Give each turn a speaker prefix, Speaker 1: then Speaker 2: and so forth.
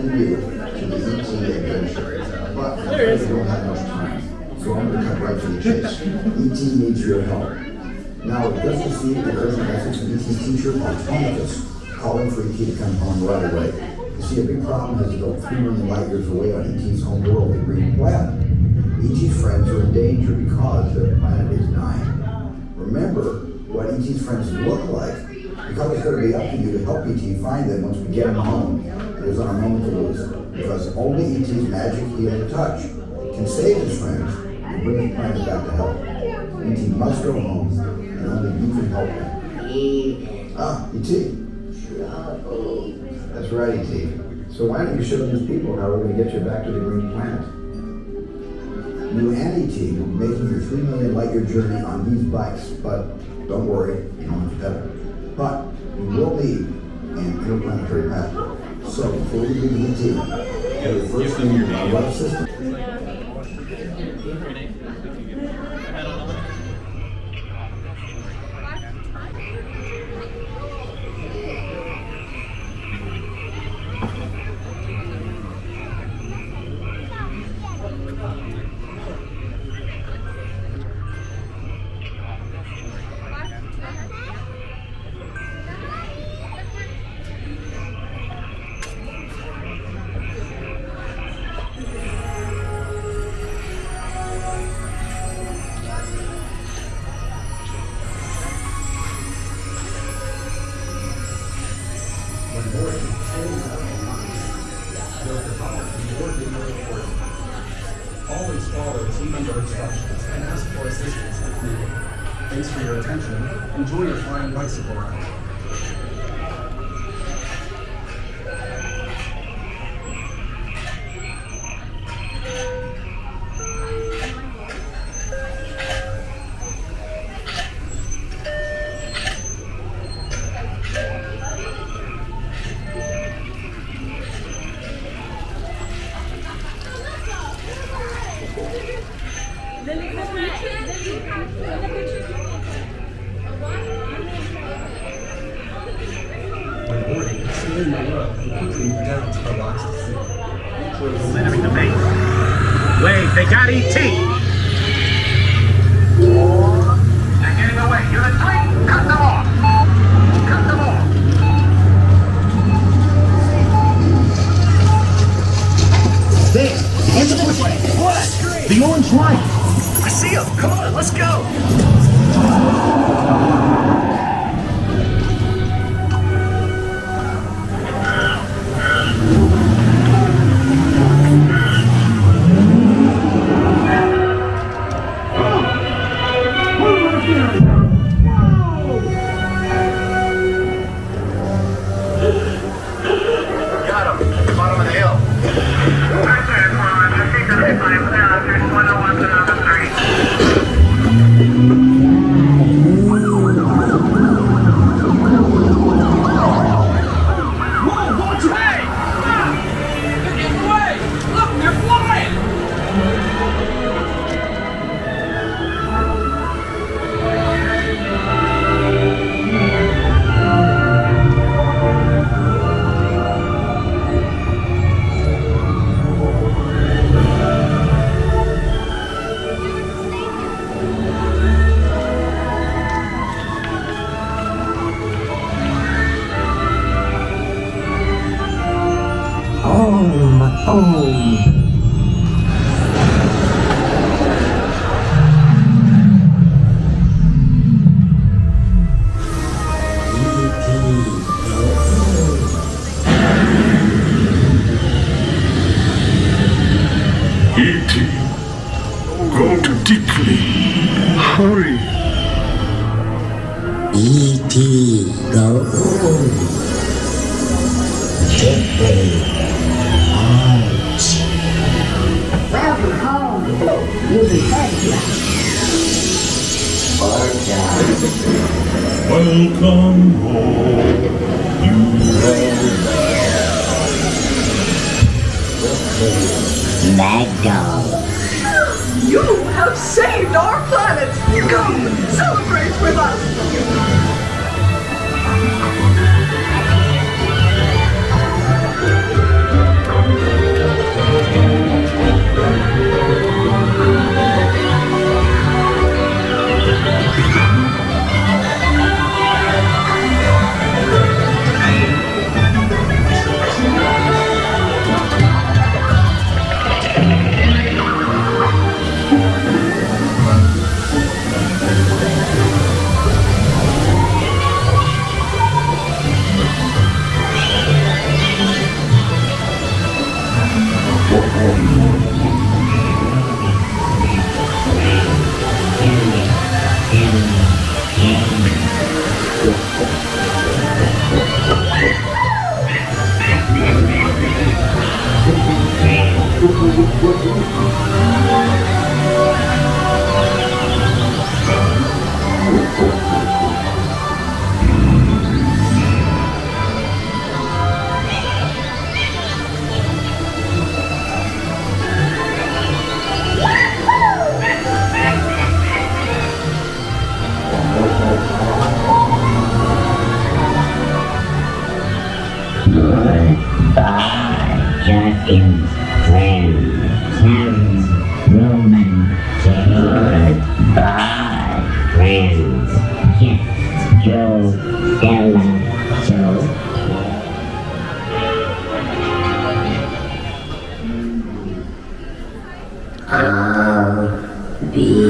Speaker 1: welcome you to the ET adventure. But we don't have much time, so I'm going to cut right to the chase. ET needs your help. Now, we've just received an urgent message from ET's teacher, Automatus, calling for ET to come home right away. You see, a big problem has built 3 million light years away on ET's home world, the Green Planet. ET's friends are in danger because their planet is dying. Remember what ET's friends look like, because it's going to be up to you to help ET find them once we get them home. It is our moment to lose, because only ET's magic healing touch can save his friends and bring his planet back to health. ET must go home, and only you can help him. Ah, ET. That's right, ET. So why don't you show these people how we're going to get you back to the Green Planet? You and ET will be making your 3 million light year journey on these bikes, but don't worry, you don't have to pedal. But you will need an interplanetary map. So before we leave ET, get the first thing in our left system.
Speaker 2: Always follow team member instructions and ask for assistance if needed. Thanks for your attention. Enjoy your flying bicycle ride. When boarding, stay in the row and quickly move down to the last seat.
Speaker 3: Entering the base. Wait, they got ET! They're getting away. Unit 3, cut them off! Cut them off!
Speaker 4: There! Into the way! What? The orange light!
Speaker 3: I see him! Come on, let's go! Got him! Bottom of the hill.
Speaker 5: E.T. Go to deeply. Hurry.
Speaker 4: E.T. go home. Deeply. Out.
Speaker 6: Welcome home. You'll be thanked.
Speaker 5: Welcome home. You
Speaker 4: Maggo.
Speaker 7: You have saved our planet! Come, celebrate with us!
Speaker 6: Justin's friend, Tim's Roman goodbye, friends. Yes, Joe, Stella, Joe. I'll be